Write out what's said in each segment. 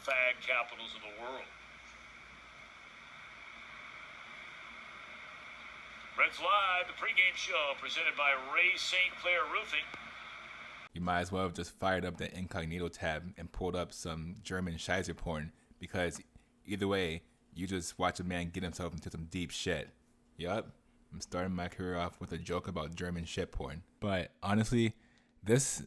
Fag Capitals of the world. Reds Live, the pregame show presented by Ray St. Clair Roofing. You might as well have just fired up the incognito tab and pulled up some German Scheiße porn, because either way, you just watch a man get himself into some deep shit. Yup, I'm starting my career off with a joke about German shit porn. But honestly, this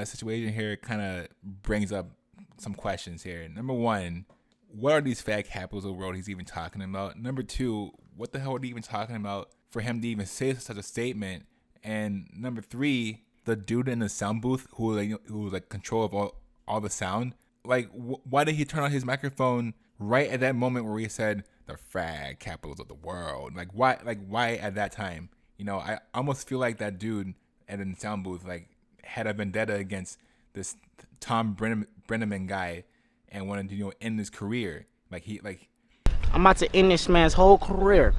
situation here kind of brings up some questions here. Number one, what are these fag capitals of the world he's even talking about? Number two, what the hell are they even talking about for him to even say such a statement? And number three, the dude in the sound booth who was like control of all the sound, like why did he turn on his microphone right at that moment where he said the fag capitals of the world? Like why at that time? You know, I almost feel like that dude in the sound booth like had a vendetta against this Tom Brenneman guy and wanted to end his career. I'm about to end this man's whole career.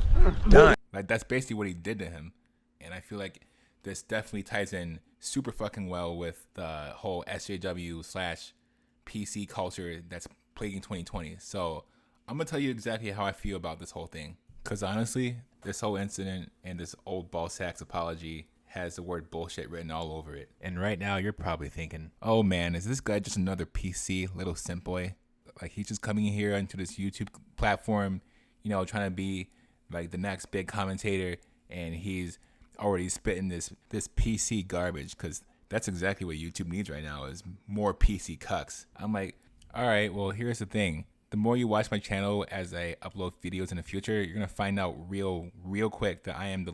Done. Like that's basically what he did to him, and I feel like this definitely ties in super fucking well with the whole SJW/PC culture that's plaguing 2020. So I'm gonna tell you exactly how I feel about this whole thing. Cause honestly, this whole incident and this old ball sacks apology has the word bullshit written all over it. And right now you're probably thinking, oh man, is this guy just another PC little simp boy? Like he's just coming here into this YouTube platform, trying to be like the next big commentator, and he's already spitting this PC garbage, because that's exactly what YouTube needs right now is more PC cucks. I'm like, all right, well, here's the thing. The more you watch my channel as I upload videos in the future, you're gonna find out real quick that I am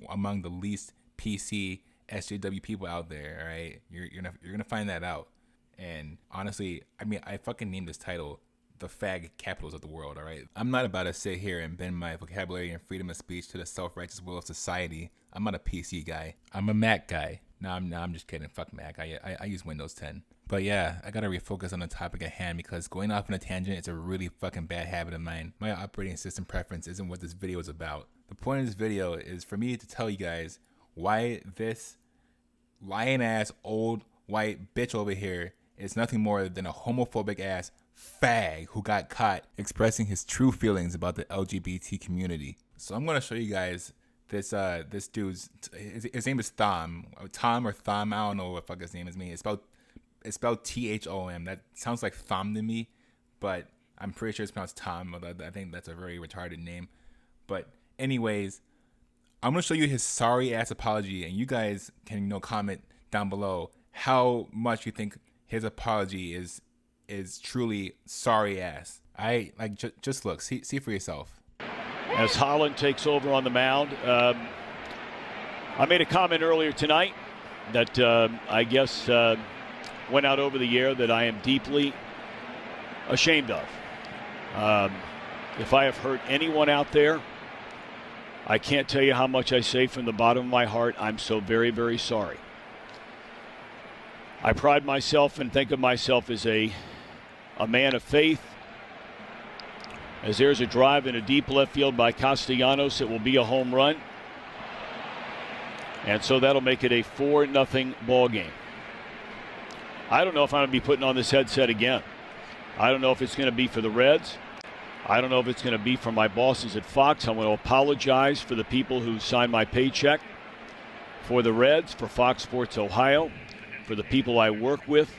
among the least PC SJW people out there. All right, you're gonna find that out. And honestly, I mean, I fucking named this title the Fag Capitals of the world, all right? I'm not about to sit here and bend my vocabulary and freedom of speech to the self-righteous will of society. I'm not a PC guy. I'm a Mac guy. No, I'm just kidding. Fuck Mac. I use Windows 10. But yeah, I gotta refocus on the topic at hand, because going off on a tangent is a really fucking bad habit of mine. My operating system preference isn't what this video is about. The point of this video is for me to tell you guys why this lying-ass old white bitch over here is nothing more than a homophobic ass fag who got caught expressing his true feelings about the LGBT community. So I'm gonna show you guys this dude's his name is Tom or Thom. I don't know what the fuck his name is. It's spelled Thom. That sounds like Thom to me, but I'm pretty sure it's pronounced Tom. I think that's a very retarded name. But anyways, I'm gonna show you his sorry ass apology, and you guys can comment down below how much you think his apology is truly sorry ass. Just look, see for yourself. As Holland takes over on the mound, I made a comment earlier tonight that I guess went out over the air that I am deeply ashamed of. If I have hurt anyone out there, I can't tell you how much I say from the bottom of my heart. I'm so very, very sorry. I pride myself and think of myself as a man of faith. As there's a drive in a deep left field by Castellanos, it will be a home run. And so that'll make it a 4-0 ball game. I don't know if I'm going to be putting on this headset again. I don't know if it's going to be for the Reds. I don't know if it's going to be for my bosses at Fox. I want to apologize for the people who signed my paycheck, for the Reds, for Fox Sports Ohio, for the people I work with,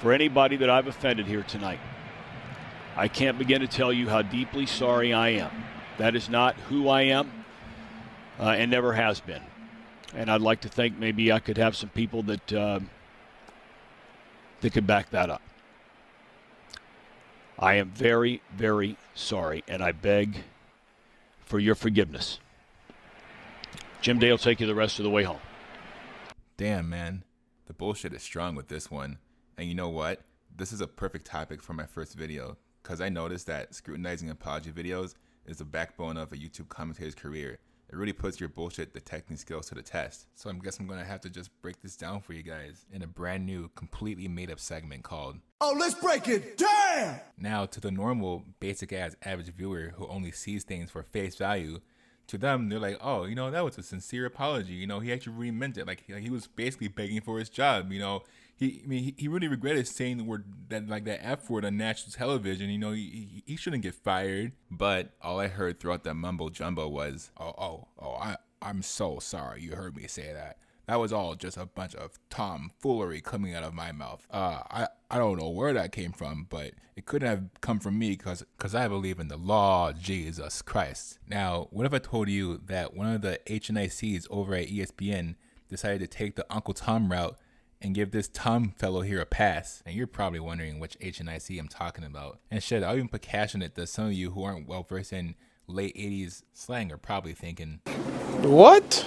for anybody that I've offended here tonight. I can't begin to tell you how deeply sorry I am. That is not who I am, and never has been. And I'd like to think maybe I could have some people that could back that up. I am very, very sorry, and I beg for your forgiveness. Jim Day will take you the rest of the way home. Damn, man. The bullshit is strong with this one. And you know what? This is a perfect topic for my first video, because I noticed that scrutinizing apology videos is the backbone of a YouTube commentator's career. It really puts your bullshit detecting skills to the test. So I guess I'm going to have to just break this down for you guys in a brand new, completely made up segment called Oh, let's break it down! Now, to the normal, basic ass average viewer who only sees things for face value, to them, they're like, oh, that was a sincere apology. He actually really meant it. Like he was basically begging for his job. He really regretted saying the word that F word on national television. He shouldn't get fired. But all I heard throughout that mumbo jumbo was, I'm so sorry you heard me say that. That was all just a bunch of tomfoolery coming out of my mouth. I don't know where that came from, but it couldn't have come from me because I believe in the law of Jesus Christ. Now, what if I told you that one of the HNICs over at ESPN decided to take the Uncle Tom route and give this Tom fellow here a pass? And you're probably wondering which HNIC I'm talking about. And shit, I'll even put cash in it that some of you who aren't well versed in late 80s slang are probably thinking, what?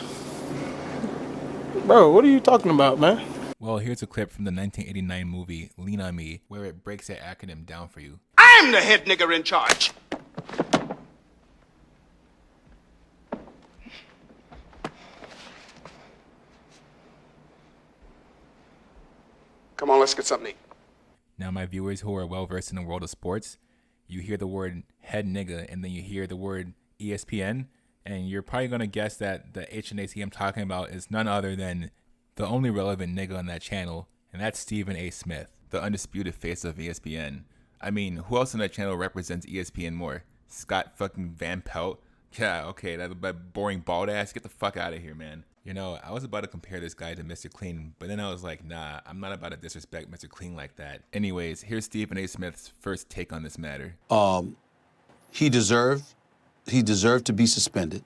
Bro, what are you talking about, man? Well, here's a clip from the 1989 movie Lean On Me, where it breaks that acronym down for you. I'm the head nigger in charge. Come on, let's get something to eat. Now, my viewers who are well versed in the world of sports, you hear the word head nigga and then you hear the word ESPN, and you're probably going to guess that the HNAC I'm talking about is none other than the only relevant nigga on that channel, and that's Stephen A. Smith, the undisputed face of ESPN. I mean, who else on that channel represents ESPN more? Scott fucking Van Pelt? Yeah, okay, that boring bald ass. Get the fuck out of here, man. I was about to compare this guy to Mr. Clean, but then I was like, nah, I'm not about to disrespect Mr. Clean like that. Anyways, here's Stephen A. Smith's first take on this matter. He deserved to be suspended.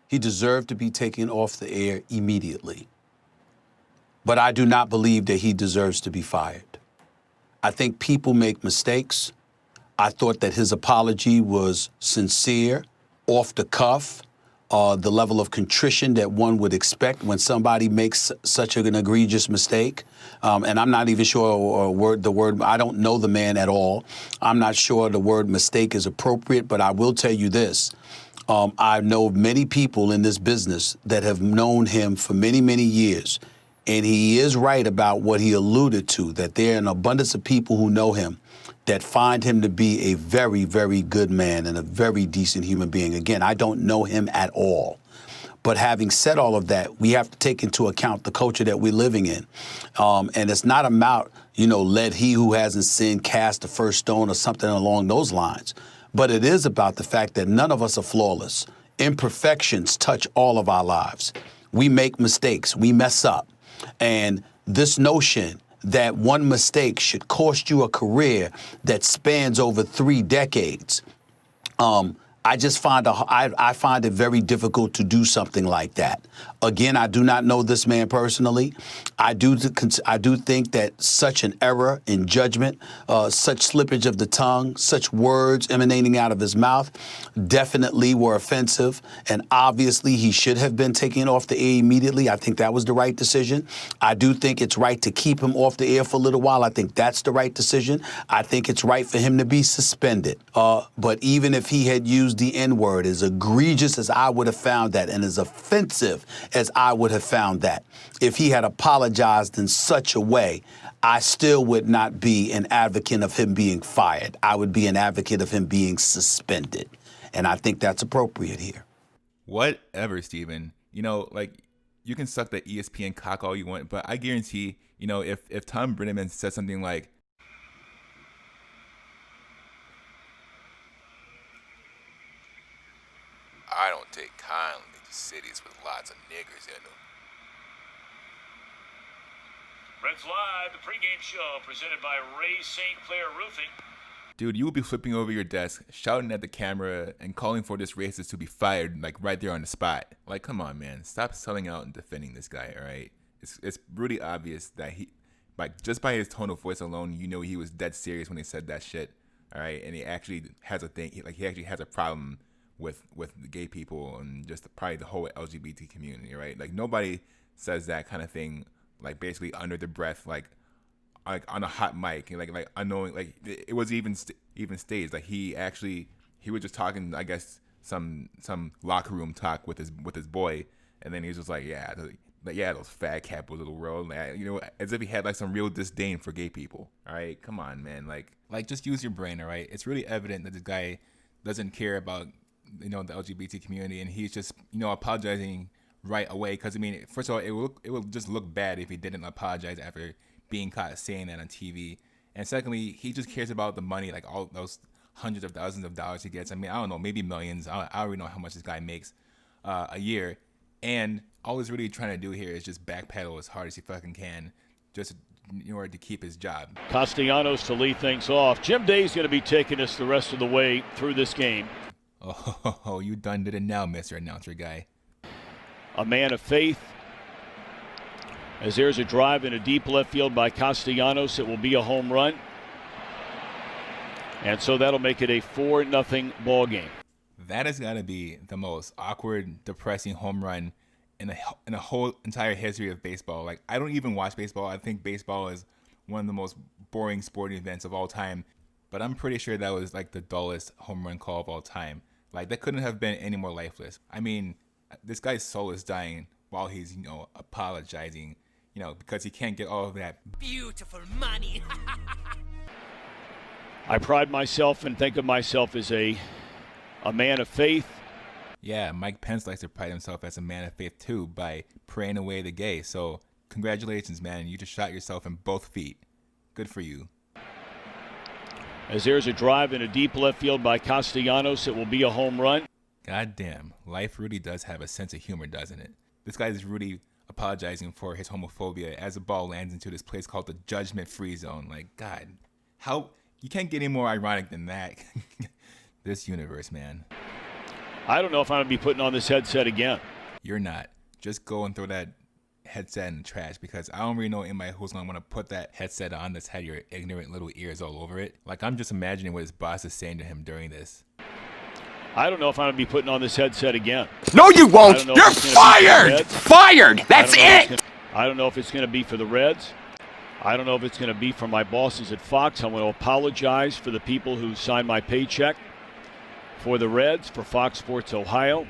He deserved to be taken off the air immediately. But I do not believe that he deserves to be fired. I think people make mistakes. I thought that his apology was sincere, off the cuff, the level of contrition that one would expect when somebody makes such an egregious mistake. And I'm not even sure the word, I don't know the man at all. I'm not sure the word mistake is appropriate, but I will tell you this. I know many people in this business that have known him for many, many years. And he is right about what he alluded to, that there are an abundance of people who know him that find him to be a very, very good man and a very decent human being. Again, I don't know him at all. But having said all of that, we have to take into account the culture that we're living in. And it's not about, let he who hasn't sinned cast the first stone or something along those lines. But it is about the fact that none of us are flawless. Imperfections touch all of our lives. We make mistakes. We mess up. And this notion that one mistake should cost you a career that spans over 3 decades, I just I find it very difficult to do something like that. Again, I do not know this man personally. I do think that such an error in judgment, such slippage of the tongue, such words emanating out of his mouth definitely were offensive. And obviously, he should have been taken off the air immediately. I think that was the right decision. I do think it's right to keep him off the air for a little while. I think that's the right decision. I think it's right for him to be suspended. But even if he had used the N-word, as egregious as I would have found that and as offensive as I would have found that, if he had apologized in such a way, I still would not be an advocate of him being fired. I would be an advocate of him being suspended. And I think that's appropriate here. Whatever, Steven. You can suck the ESPN cock all you want, but I guarantee, if Tom Brenneman said something like, I don't take kindly to cities with lots of niggers in them. Reds Live, the pregame show presented by Ray St. Clair Roofing. Dude, you will be flipping over your desk, shouting at the camera, and calling for this racist to be fired, right there on the spot. Come on, man. Stop selling out and defending this guy, all right? It's really obvious that he, just by his tone of voice alone, he was dead serious when he said that shit, all right? And he actually has a thing, he actually has a problem with the gay people and just probably the whole LGBT community, right? Nobody says that kind of thing, basically under the breath, on a hot mic, unknowing, it was even staged. He was just talking, I guess, some locker room talk with his boy, and then he was just yeah, those fag capitals of the world, as if he had some real disdain for gay people. All right, come on, man, just use your brain, all right? It's really evident that this guy doesn't care about the LGBT community, and he's just apologizing right away. Because I mean, first of all, it will just look bad if he didn't apologize after being caught saying that on TV. And secondly, he just cares about the money, like all those hundreds of thousands of dollars he gets. I mean, I don't know, maybe millions. I don't really know how much this guy makes a year. And all he's really trying to do here is just backpedal as hard as he fucking can, just in order to keep his job. Castellanos to lead things off. Jim Day's going to be taking us the rest of the way through this game. Oh, you done did it now, Mr. Announcer guy. A man of faith. As there's a drive in a deep left field by Castellanos, it will be a home run. And so that'll make it a 4-0 ball game. That has got to be the most awkward, depressing home run in a whole entire history of baseball. Like, I don't even watch baseball. I think baseball is one of the most boring sporting events of all time. But I'm pretty sure that was like the dullest home run call of all time. Like, that couldn't have been any more lifeless. I mean, this guy's soul is dying while he's, apologizing, because he can't get all of that beautiful money. I pride myself and think of myself as a man of faith. Yeah, Mike Pence likes to pride himself as a man of faith too by praying away the gay. So congratulations, man. You just shot yourself in both feet. Good for you. As there's a drive in a deep left field by Castellanos, it will be a home run. God damn, life really does have a sense of humor, doesn't it? This guy is really apologizing for his homophobia as the ball lands into this place called the judgment-free zone. Like, God, how you can't get any more ironic than that. This universe, man. I don't know if I'm going to be putting on this headset again. You're not. Just go and throw that headset in the trash, because I don't really know anybody who's going to want to put that headset on that's had your ignorant little ears all over it. Like, I'm just imagining what his boss is saying to him during this. I don't know if I'm going to be putting on this headset again. No, you won't. You're fired. Fired. That's it. I don't know if it's going to be for the Reds. I don't know if it's going to be for my bosses at Fox. I'm going to apologize for the people who signed my paycheck, for the Reds, for Fox Sports Ohio,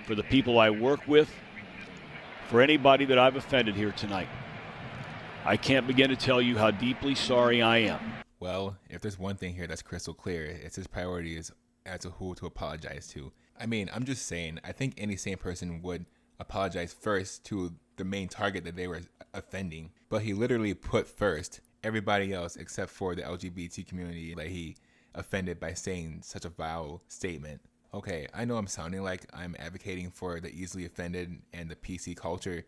for the people I work with, for anybody that I've offended here tonight. I can't begin to tell you how deeply sorry I am. Well, if there's one thing here that's crystal clear, it's his priority is as to who to apologize to. I mean, I'm just saying, I think any sane person would apologize first to the main target that they were offending. But he literally put first everybody else except for the LGBT community that he offended by saying such a vile statement. Okay, I know I'm sounding like I'm advocating for the easily offended and the PC culture,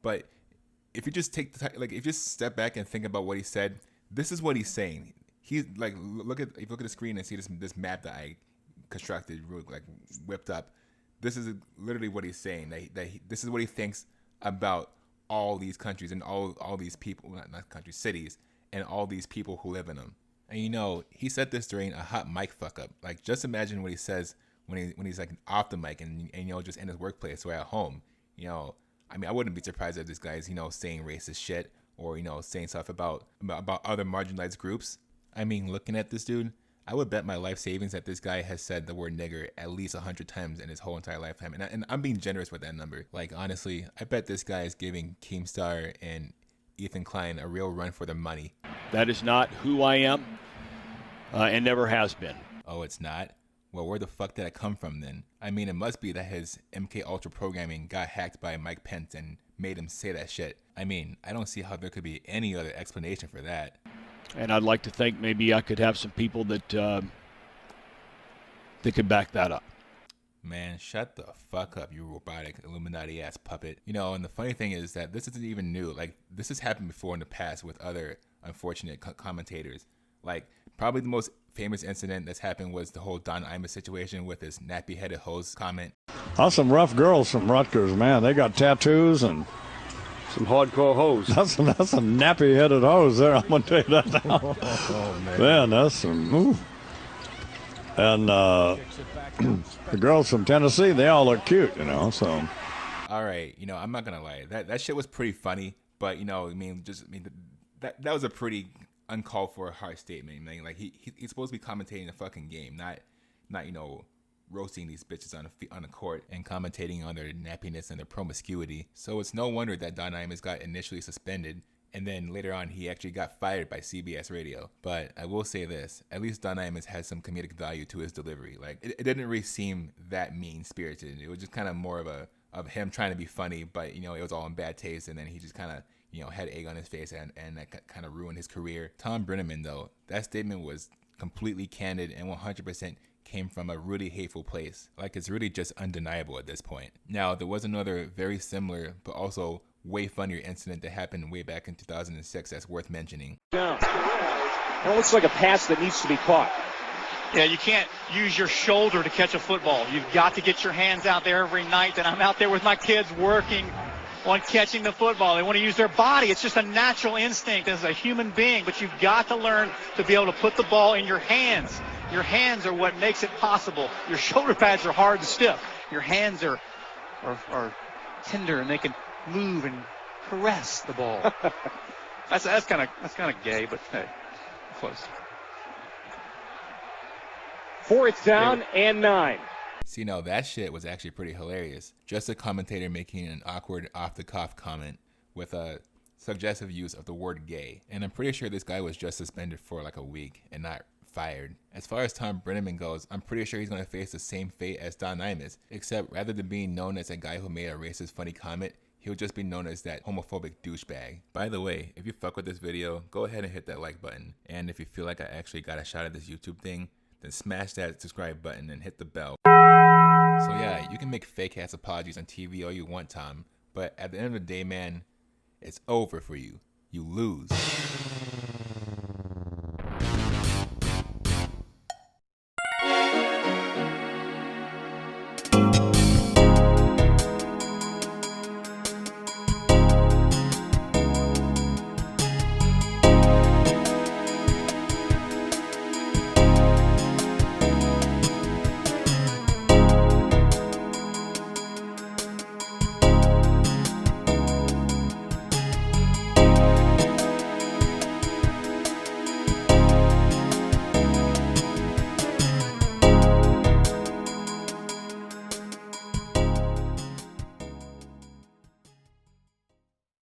but if you just take the if you just step back and think about what he said, this is what he's saying. He's like, if you look at the screen and see this map that I constructed, like whipped up. This is literally what he's saying. This is what he thinks about all these countries and all these people, not countries, cities, and all these people who live in them. And he said this during a hot mic fuck up. Like, just imagine what he says when he's like off the mic and just in his workplace or at home. I mean, I wouldn't be surprised if this guy's saying racist shit or saying stuff about other marginalized groups. I mean, looking at this dude, I would bet my life savings that this guy has said the word nigger at least 100 times in his whole entire lifetime. And I'm being generous with that number. Like, honestly, I bet this guy is giving Keemstar and Ethan Klein a real run for their money. That is not who I am and never has been. Oh, it's not? Well, where the fuck did I come from then? I mean, it must be that his MK Ultra programming got hacked by Mike Pence and made him say that shit. I mean, I don't see how there could be any other explanation for that. And I'd like to think maybe I could have some people that could back that up. Man, shut the fuck up, you robotic Illuminati-ass puppet. And the funny thing is that this isn't even new. Like, this has happened before in the past with other unfortunate commentators. Like, probably the most famous incident that's happened was the whole Don Imus situation with his nappy-headed hose comment. That's some rough girls from Rutgers, man. They got tattoos and some hardcore hoes. That's some nappy-headed hose there. I'm gonna tell you that now. Oh man. Man, that's some. Ooh. And the girls from Tennessee, they all look cute, So. All right, I'm not gonna lie. That shit was pretty funny, but that was a pretty uncalled for harsh statement. I mean, like he's supposed to be commentating the fucking game, not roasting these bitches on the court and commentating on their nappiness and their promiscuity. So it's no wonder that Don Imus got initially suspended And then later on, he actually got fired by CBS Radio. But I will say this, at least Don Imus has some comedic value to his delivery. Like, it didn't really seem that mean-spirited. It was just kind of more of him trying to be funny, but, it was all in bad taste, and then he just kind of, had egg on his face, and that kind of ruined his career. Tom Brenneman, though, that statement was completely candid and 100% came from a really hateful place. Like, it's really just undeniable at this point. Now, there was another very similar, but also way funnier incident that happened way back in 2006 that's worth mentioning. Down. That looks like a pass that needs to be caught. Yeah, you can't use your shoulder to catch a football. You've got to get your hands out there every night. And I'm out there with my kids working on catching the football. They want to use their body. It's just a natural instinct as a human being. But you've got to learn to be able to put the ball in your hands. Your hands are what makes it possible. Your shoulder pads are hard and stiff. Your hands are tender, and they can move and caress the ball. that's kind of gay, but hey, close. 4th down and 9. See, now that shit was actually pretty hilarious. Just a commentator making an awkward off-the-cuff comment with a suggestive use of the word gay. And I'm pretty sure this guy was just suspended for like a week and not fired. As far as Tom Brenneman goes, I'm pretty sure he's going to face the same fate as Don Imus, except rather than being known as a guy who made a racist funny comment, he'll just be known as that homophobic douchebag. By the way, if you fuck with this video, go ahead and hit that like button. And if you feel like I actually got a shot at this YouTube thing, then smash that subscribe button and hit the bell. So yeah, you can make fake ass apologies on TV all you want, Tom, but at the end of the day, man, it's over for you. You lose.